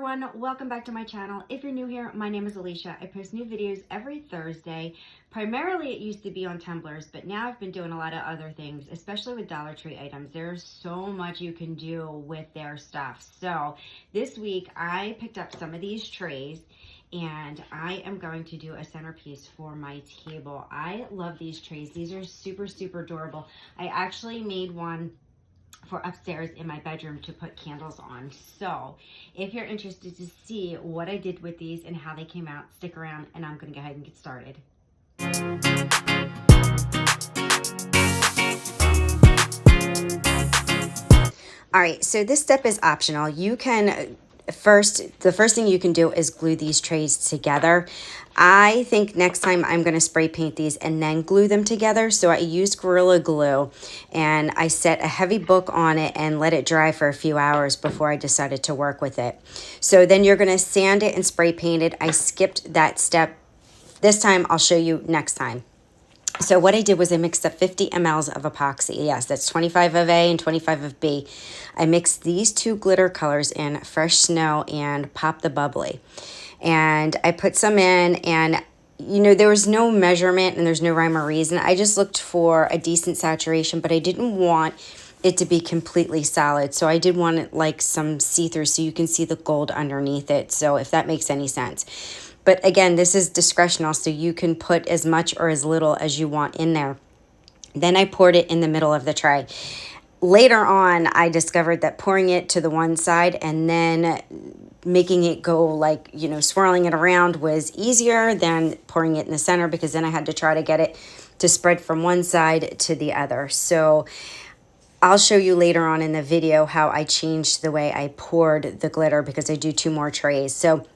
everyone, welcome back to my channel. If you're new here, my name is Alicia. I post new videos every Thursday. Primarily it used to be on tumblers, but now I've been doing a lot of other things, especially with Dollar Tree items. There's so much you can do with their stuff. So this week I picked up some of these trays and I am going to do a centerpiece for my table. I love these trays. These are super, super adorable. I actually made one for upstairs in my bedroom to put candles on. So if you're interested to see what I did with these and how they came out, stick around and I'm gonna go ahead and get started. All right, so this step is optional. You can the first thing you can do is glue these trays together. I think next time I'm going to spray paint these and then glue them together. So I used Gorilla Glue and I set a heavy book on it and let it dry for a few hours before I decided to work with it. So then you're going to sand it and spray paint it. I skipped that step. This time I'll show you next time. So what I did was I mixed up 50 mLs of epoxy. Yes, that's 25 of A and 25 of B. I mixed these two glitter colors in, Fresh Snow and Pop the Bubbly. And I put some in, and you know, there was no measurement and there's no rhyme or reason. I just looked for a decent saturation, but I didn't want it to be completely solid. So I did want it like some see-through so you can see the gold underneath it. So if that makes any sense. But again, this is discretional, so you can put as much or as little as you want in there. Then I poured it in the middle of the tray. Later on, I discovered that pouring it to the one side and then making it go like, you know, swirling it around was easier than pouring it in the center, because then I had to try to get it to spread from one side to the other. So I'll show you later on in the video how I changed the way I poured the glitter, because I do two more trays. So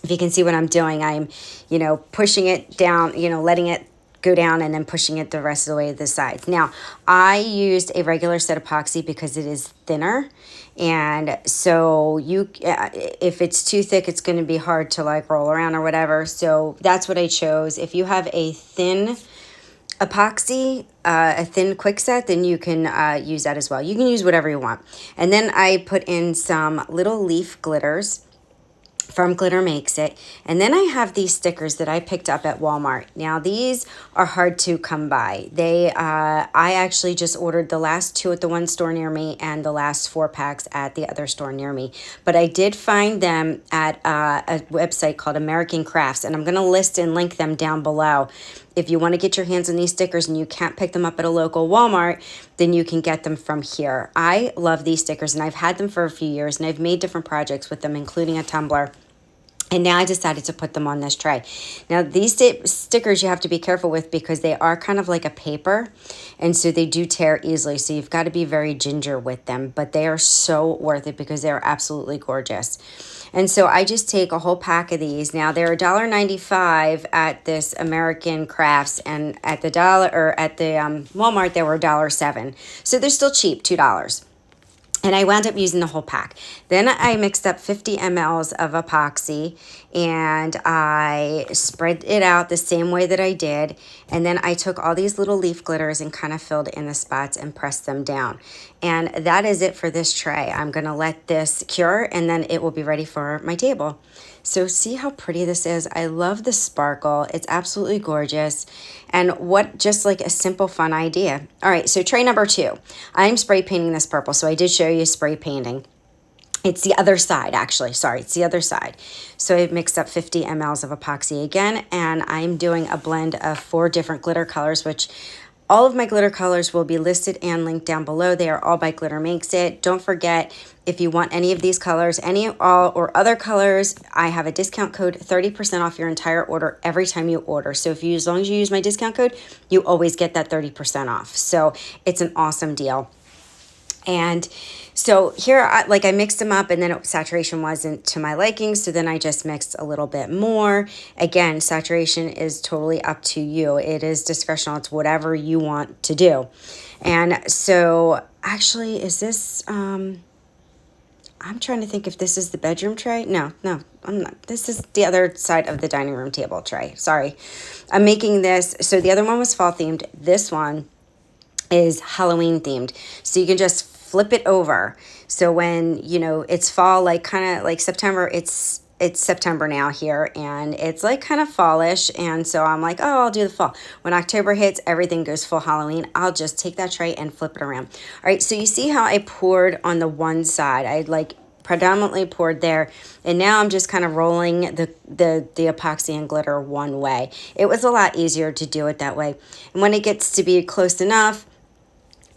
if you can see what I'm doing, I'm, you know, pushing it down, you know, letting it go down and then pushing it the rest of the way to the sides. Now, I used a regular set epoxy because it is thinner. And so you, if it's too thick, it's going to be hard to like roll around or whatever. So that's what I chose. If you have a thin epoxy, a thin quick set, then you can use that as well. You can use whatever you want. And then I put in some little leaf glitters from Glitter Makes It. And then I have these stickers that I picked up at Walmart. Now these are hard to come by. I actually just ordered the last 2 at the one store near me and the last 4 packs at the other store near me. But I did find them at a website called American Crafts, and I'm going to list and link them down below. If you want to get your hands on these stickers and you can't pick them up at a local Walmart, then you can get them from here. I love these stickers, and I've had them for a few years, and I've made different projects with them, including a tumbler. And now I decided to put them on this tray. Now these stickers you have to be careful with, because they are kind of like a paper, and so they do tear easily. So you've got to be very ginger with them, but they are so worth it because they are absolutely gorgeous. And so I just take a whole pack of these. Now they're $1.95 at this American Crafts, and at the Walmart they were $1.07. So they're still cheap, $2. And I wound up using the whole pack. Then I mixed up 50 mLs of epoxy, and I spread it out the same way that I did. And then I took all these little leaf glitters and kind of filled in the spots and pressed them down. And that is it for this tray. I'm going to let this cure, and then it will be ready for my table. So see how pretty this is? I love the sparkle. It's absolutely gorgeous. And what just like a simple fun idea. All right, so tray number 2. I'm spray painting this purple. So I did show you spray painting. It's the other side, actually. Sorry, it's the other side. So I mixed up 50 mLs of epoxy again, and I'm doing a blend of 4 different glitter colors, which all of my glitter colors will be listed and linked down below. They are all by Glitter Makes It. Don't forget, if you want any of these colors, any, all, or other colors, I have a discount code, 30% off your entire order every time you order. So as long as you use my discount code, you always get that 30% off. So it's an awesome deal. And so here, I mixed them up, and then saturation wasn't to my liking, so then I just mixed a little bit more. Again, saturation is totally up to you. It is discretional. It's whatever you want to do. And so actually, is this, I'm trying to think if this is the bedroom tray. No, I'm not. This is the other side of the dining room table tray. Sorry. I'm making this. So the other one was fall themed. This one is Halloween themed. So you can just flip it over. So when, you know, it's fall, like kind of like September, it's September now here, and it's like kind of fallish, and so I'm like, oh, I'll do the fall. When October hits, everything goes full Halloween. I'll just take that tray and flip it around. All right, so you see how I poured on the one side. I like predominantly poured there, and now I'm just kind of rolling the epoxy and glitter one way. It was a lot easier to do it that way, and when it gets to be close enough,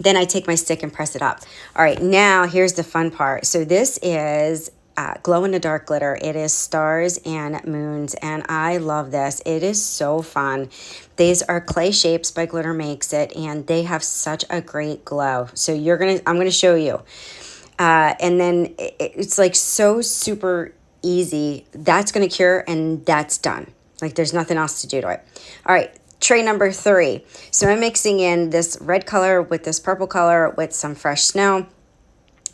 then I take my stick and press it up. All right, now here's the fun part. So this is glow-in-the-dark glitter. It is stars and moons, and I love this. It is so fun. These are clay shapes by Glitter Makes It, and they have such a great glow. So I'm gonna show you. And then it's like so super easy. That's gonna cure, and that's done. Like there's nothing else to do to it. All right. Tray number 3. So I'm mixing in this red color with this purple color with some fresh snow.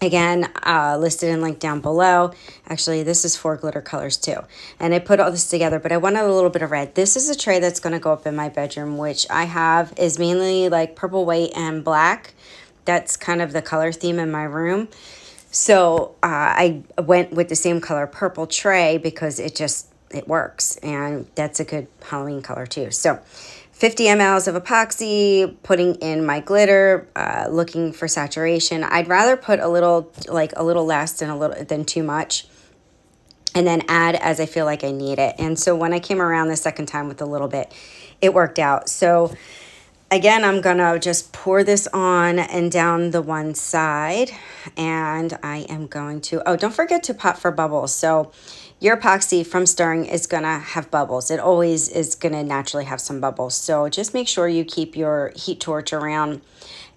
Again, listed in link down below. Actually, this is 4 glitter colors too. And I put all this together, but I wanted a little bit of red. This is a tray that's going to go up in my bedroom, which I have is mainly like purple, white, and black. That's kind of the color theme in my room. So I went with the same color purple tray because it works, and that's a good Halloween color too. So 50 mLs of epoxy, putting in my glitter, looking for saturation. I'd rather put a little less than too much, and then add as I feel like I need it. And so when I came around the second time with a little bit, it worked out. So again, I'm gonna just pour this on and down the one side, and I am going to, oh, don't forget to pop for bubbles. So your epoxy from stirring is gonna have bubbles. It always is gonna naturally have some bubbles. So just make sure you keep your heat torch around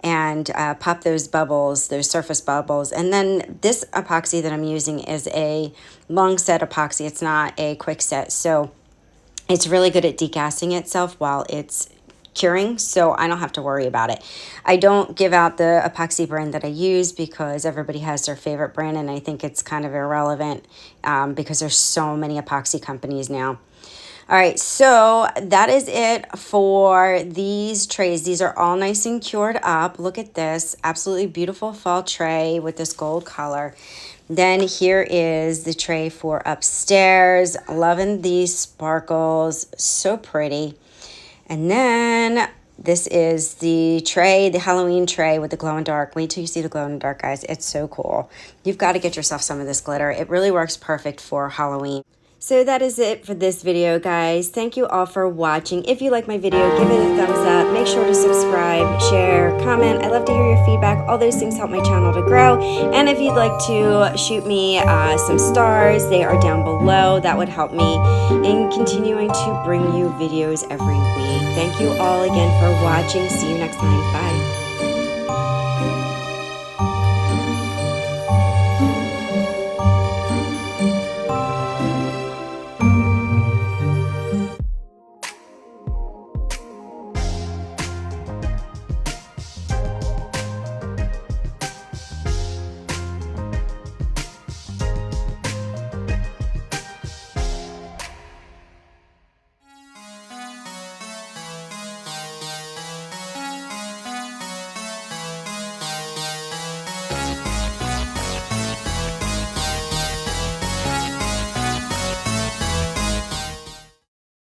and pop those bubbles, those surface bubbles. And then this epoxy that I'm using is a long set epoxy. It's not a quick set. So it's really good at degassing itself while it's curing, so I don't have to worry about it. I don't give out the epoxy brand that I use because everybody has their favorite brand, and I think it's kind of irrelevant because there's so many epoxy companies now. All right, so that is it for these trays. These are all nice and cured up. Look at this, absolutely beautiful fall tray with this gold color. Then here is the tray for upstairs. Loving these sparkles, so pretty. And then this is the tray, the Halloween tray with the glow in dark. Wait till you see the glow in the dark, guys. It's so cool. You've got to get yourself some of this glitter. It really works perfect for Halloween. So that is it for this video, guys. Thank you all for watching. If you like my video, give it a thumbs up. Make sure to subscribe, share, comment. I love to hear your feedback. All those things help my channel to grow. And if you'd like to shoot me some stars, they are down below. That would help me in continuing to bring you videos every week. Thank you all again for watching. See you next time. Bye.